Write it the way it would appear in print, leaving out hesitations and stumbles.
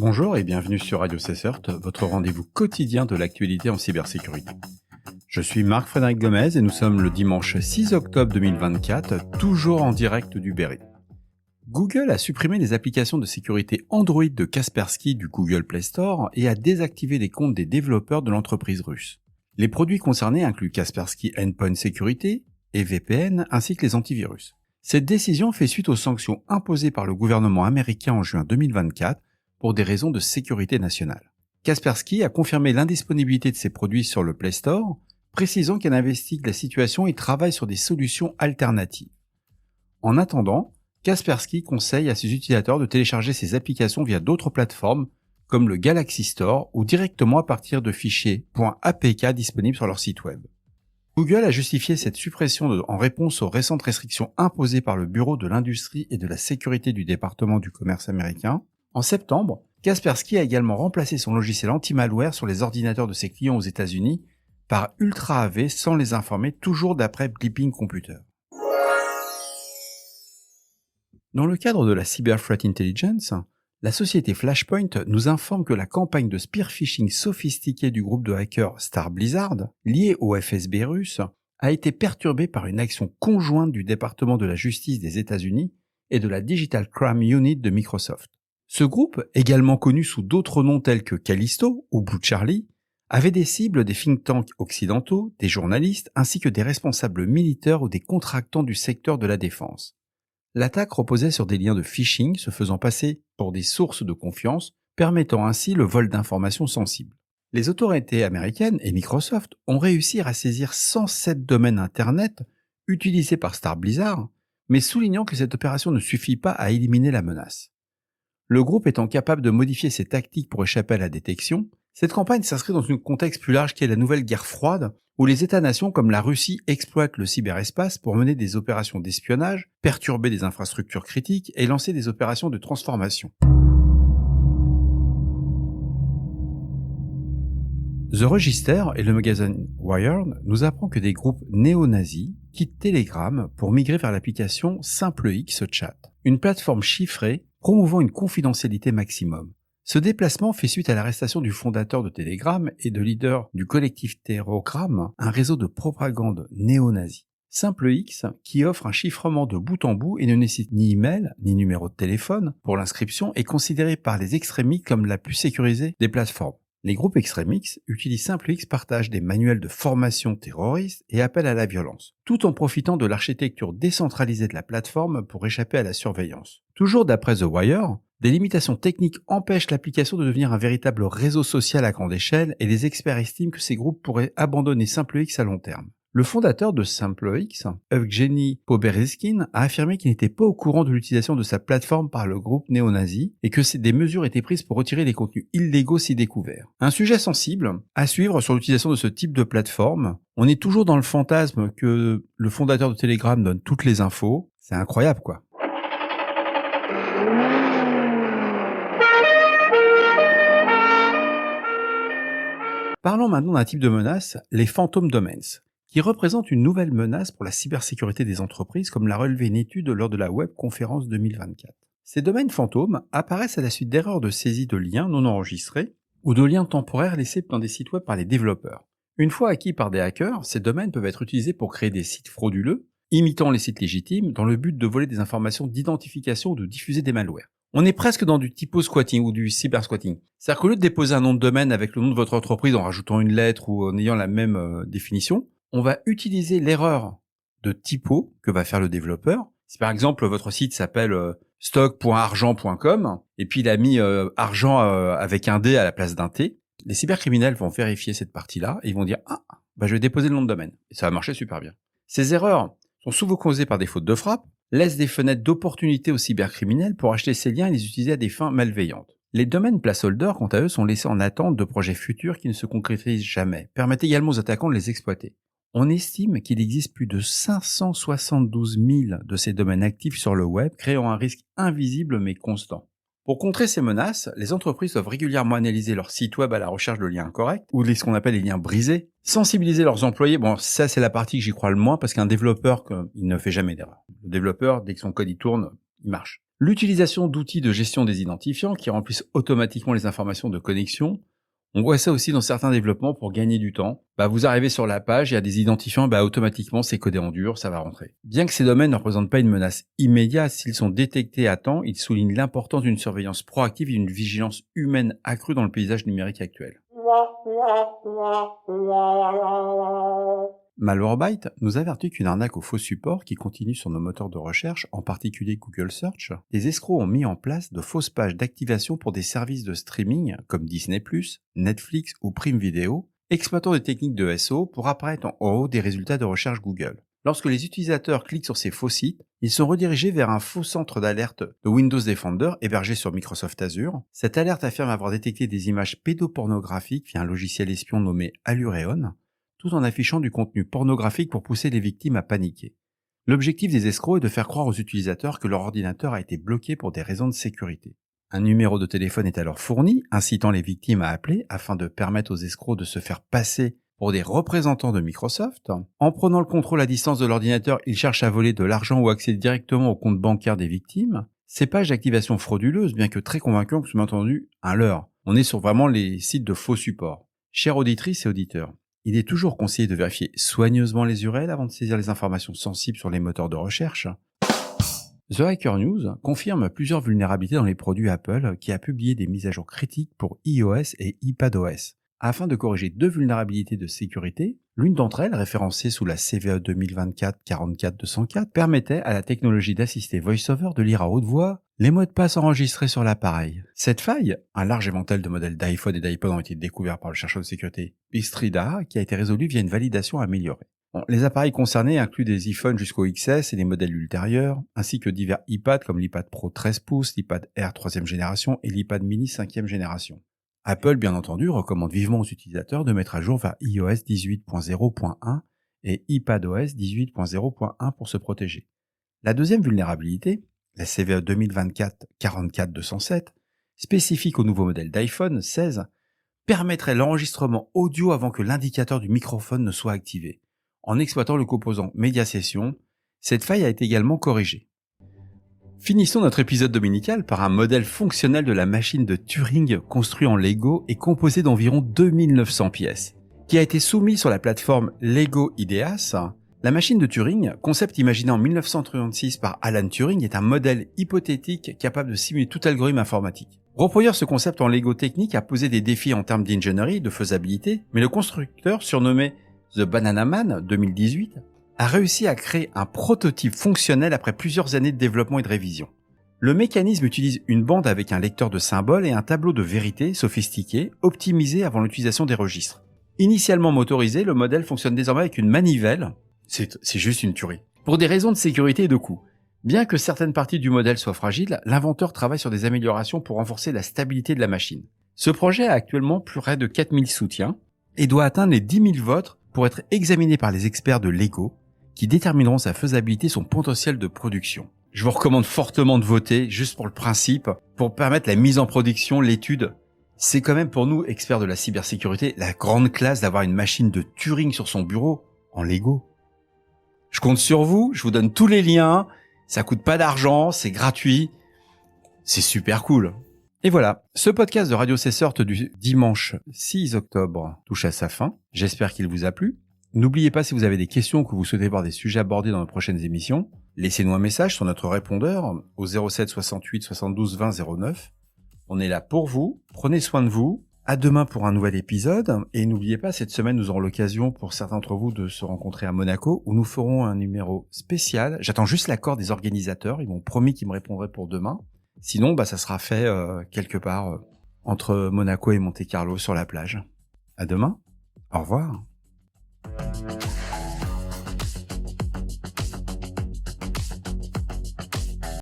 Bonjour et bienvenue sur Radio CSERT, votre rendez-vous quotidien de l'actualité en cybersécurité. Je suis Marc-Frédéric Gomez et nous sommes le dimanche 6 octobre 2024, toujours en direct du Berry. Google a supprimé les applications de sécurité Android de Kaspersky du Google Play Store et a désactivé les comptes des développeurs de l'entreprise russe. Les produits concernés incluent Kaspersky Endpoint Security et VPN ainsi que les antivirus. Cette décision fait suite aux sanctions imposées par le gouvernement américain en juin 2024 pour des raisons de sécurité nationale. Kaspersky a confirmé l'indisponibilité de ses produits sur le Play Store, précisant qu'elle investigue la situation et travaille sur des solutions alternatives. En attendant, Kaspersky conseille à ses utilisateurs de télécharger ses applications via d'autres plateformes comme le Galaxy Store ou directement à partir de fichiers .apk disponibles sur leur site web. Google a justifié cette suppression en réponse aux récentes restrictions imposées par le Bureau de l'industrie et de la sécurité du département du commerce américain. En septembre, Kaspersky a également remplacé son logiciel anti-malware sur les ordinateurs de ses clients aux États-Unis par Ultra AV sans les informer, toujours d'après Bleeping Computer. Dans le cadre de la Cyber Threat Intelligence, la société Flashpoint nous informe que la campagne de spear phishing sophistiquée du groupe de hackers Star Blizzard, liée au FSB russe, a été perturbée par une action conjointe du département de la justice des États-Unis et de la Digital Crime Unit de Microsoft. Ce groupe, également connu sous d'autres noms tels que Callisto ou Blue Charlie, avait des cibles des think tanks occidentaux, des journalistes ainsi que des responsables militaires ou des contractants du secteur de la défense. L'attaque reposait sur des liens de phishing se faisant passer pour des sources de confiance, permettant ainsi le vol d'informations sensibles. Les autorités américaines et Microsoft ont réussi à saisir 107 domaines Internet utilisés par Star Blizzard, mais soulignant que cette opération ne suffit pas à éliminer la menace. Le groupe étant capable de modifier ses tactiques pour échapper à la détection, cette campagne s'inscrit dans un contexte plus large qui est la nouvelle guerre froide, où les États-nations comme la Russie exploitent le cyberespace pour mener des opérations d'espionnage, perturber des infrastructures critiques et lancer des opérations de transformation. The Register et le magazine Wired nous apprend que des groupes néo-nazis quittent Telegram pour migrer vers l'application SimpleX Chat, une plateforme chiffrée promouvant une confidentialité maximum. Ce déplacement fait suite à l'arrestation du fondateur de Telegram et de leader du collectif Terrogram, un réseau de propagande néo-nazi. SimpleX, qui offre un chiffrement de bout en bout et ne nécessite ni email ni numéro de téléphone pour l'inscription, est considéré par les extrémistes comme la plus sécurisée des plateformes. Les groupes extrémistes utilisent SimpleX, partagent des manuels de formation terroriste et appellent à la violence, tout en profitant de l'architecture décentralisée de la plateforme pour échapper à la surveillance. Toujours d'après The Wire, des limitations techniques empêchent l'application de devenir un véritable réseau social à grande échelle et les experts estiment que ces groupes pourraient abandonner SimpleX à long terme. Le fondateur de SimpleX, Evgeny Poberezkin, a affirmé qu'il n'était pas au courant de l'utilisation de sa plateforme par le groupe néo-nazi et que des mesures étaient prises pour retirer les contenus illégaux si découverts. Un sujet sensible à suivre sur l'utilisation de ce type de plateforme. On est toujours dans le fantasme que le fondateur de Telegram donne toutes les infos. C'est incroyable, quoi. Parlons maintenant d'un type de menace, les Phantom Domains, qui représente une nouvelle menace pour la cybersécurité des entreprises, comme l'a relevé une étude lors de la Web Conférence 2024. Ces domaines fantômes apparaissent à la suite d'erreurs de saisie de liens non enregistrés ou de liens temporaires laissés dans des sites web par les développeurs. Une fois acquis par des hackers, ces domaines peuvent être utilisés pour créer des sites frauduleux, imitant les sites légitimes, dans le but de voler des informations d'identification ou de diffuser des malwares. On est presque dans du typo-squatting ou du cyber-squatting. C'est-à-dire qu'au lieu de déposer un nom de domaine avec le nom de votre entreprise en rajoutant une lettre ou en ayant la même définition, on va utiliser l'erreur de typo que va faire le développeur. Si par exemple votre site s'appelle stock.argent.com et puis il a mis argent avec un D à la place d'un T, les cybercriminels vont vérifier cette partie-là et ils vont dire je vais déposer le nom de domaine. Et ça va marcher super bien. Ces erreurs sont souvent causées par des fautes de frappe, laissent des fenêtres d'opportunité aux cybercriminels pour acheter ces liens et les utiliser à des fins malveillantes. Les domaines placeholders, quant à eux, sont laissés en attente de projets futurs qui ne se concrétisent jamais, permettent également aux attaquants de les exploiter. On estime qu'il existe plus de 572 000 de ces domaines actifs sur le web, créant un risque invisible mais constant. Pour contrer ces menaces, les entreprises doivent régulièrement analyser leur site web à la recherche de liens incorrects, ou ce qu'on appelle les liens brisés, sensibiliser leurs employés. Bon, ça c'est la partie que j'y crois le moins, parce qu'un développeur, il ne fait jamais d'erreur. Le développeur, dès que son code il tourne, il marche. L'utilisation d'outils de gestion des identifiants qui remplissent automatiquement les informations de connexion. On voit ça aussi dans certains développements pour gagner du temps. Vous arrivez sur la page, il y a des identifiants, automatiquement c'est codé en dur, ça va rentrer. Bien que ces domaines ne représentent pas une menace immédiate, s'ils sont détectés à temps, ils soulignent l'importance d'une surveillance proactive et d'une vigilance humaine accrue dans le paysage numérique actuel. Malwarebytes nous avertit qu'une arnaque au faux support qui continue sur nos moteurs de recherche, en particulier Google Search, les escrocs ont mis en place de fausses pages d'activation pour des services de streaming comme Disney+, Netflix ou Prime Video, exploitant des techniques de SEO pour apparaître en haut des résultats de recherche Google. Lorsque les utilisateurs cliquent sur ces faux sites, ils sont redirigés vers un faux centre d'alerte de Windows Defender hébergé sur Microsoft Azure. Cette alerte affirme avoir détecté des images pédopornographiques via un logiciel espion nommé Alureon, tout en affichant du contenu pornographique pour pousser les victimes à paniquer. L'objectif des escrocs est de faire croire aux utilisateurs que leur ordinateur a été bloqué pour des raisons de sécurité. Un numéro de téléphone est alors fourni, incitant les victimes à appeler afin de permettre aux escrocs de se faire passer pour des représentants de Microsoft. En prenant le contrôle à distance de l'ordinateur, ils cherchent à voler de l'argent ou accéder directement au compte bancaire des victimes. Ces pages d'activation frauduleuses, bien que très convaincantes, sont entendu un leurre. On est sur vraiment les sites de faux support. Chères auditrices et auditeurs, il est toujours conseillé de vérifier soigneusement les URL avant de saisir les informations sensibles sur les moteurs de recherche. The Hacker News confirme plusieurs vulnérabilités dans les produits Apple qui a publié des mises à jour critiques pour iOS et iPadOS. Afin de corriger 2 vulnérabilités de sécurité, l'une d'entre elles, référencée sous la CVE 2024-44204, permettait à la technologie d'assisté VoiceOver de lire à haute voix les mots de passe enregistrés sur l'appareil. Cette faille, un large éventail de modèles d'iPhone et d'iPod ont été découverts par le chercheur de sécurité Bistrida, qui a été résolu via une validation améliorée. Les appareils concernés incluent des iPhones jusqu'au XS et les modèles ultérieurs, ainsi que divers iPads comme l'iPad Pro 13 pouces, l'iPad Air 3e génération et l'iPad Mini 5e génération. Apple, bien entendu, recommande vivement aux utilisateurs de mettre à jour vers iOS 18.0.1 et iPadOS 18.0.1 pour se protéger. La deuxième vulnérabilité, la CVE 2024-44207, spécifique au nouveau modèle d'iPhone 16, permettrait l'enregistrement audio avant que l'indicateur du microphone ne soit activé. En exploitant le composant Media Session, cette faille a été également corrigée. Finissons notre épisode dominical par un modèle fonctionnel de la machine de Turing construit en Lego et composé d'environ 2900 pièces. Qui a été soumis sur la plateforme Lego Ideas, la machine de Turing, concept imaginé en 1936 par Alan Turing, est un modèle hypothétique capable de simuler tout algorithme informatique. Reproduire ce concept en Lego technique a posé des défis en termes d'ingénierie, de faisabilité, mais le constructeur, surnommé The Banana Man 2018, a réussi à créer un prototype fonctionnel après plusieurs années de développement et de révision. Le mécanisme utilise une bande avec un lecteur de symboles et un tableau de vérité sophistiqué, optimisé avant l'utilisation des registres. Initialement motorisé, le modèle fonctionne désormais avec une manivelle. C'est juste une tuerie. Pour des raisons de sécurité et de coût. Bien que certaines parties du modèle soient fragiles, l'inventeur travaille sur des améliorations pour renforcer la stabilité de la machine. Ce projet a actuellement près de 4000 soutiens et doit atteindre les 10 000 votes pour être examiné par les experts de Lego, qui détermineront sa faisabilité et son potentiel de production. Je vous recommande fortement de voter, juste pour le principe, pour permettre la mise en production, l'étude. C'est quand même pour nous, experts de la cybersécurité, la grande classe d'avoir une machine de Turing sur son bureau, en Lego. Je compte sur vous, je vous donne tous les liens, ça coûte pas d'argent, c'est gratuit, c'est super cool. Et voilà, ce podcast de Radio Cessort du dimanche 6 octobre touche à sa fin. J'espère qu'il vous a plu. N'oubliez pas, si vous avez des questions ou que vous souhaitez voir des sujets abordés dans nos prochaines émissions, laissez-nous un message sur notre répondeur au 07 68 72 20 09. On est là pour vous, prenez soin de vous. À demain pour un nouvel épisode. Et n'oubliez pas, cette semaine, nous aurons l'occasion pour certains d'entre vous de se rencontrer à Monaco où nous ferons un numéro spécial. J'attends juste l'accord des organisateurs. Ils m'ont promis qu'ils me répondraient pour demain. Sinon, ça sera fait quelque part entre Monaco et Monte-Carlo sur la plage. À demain. Au revoir.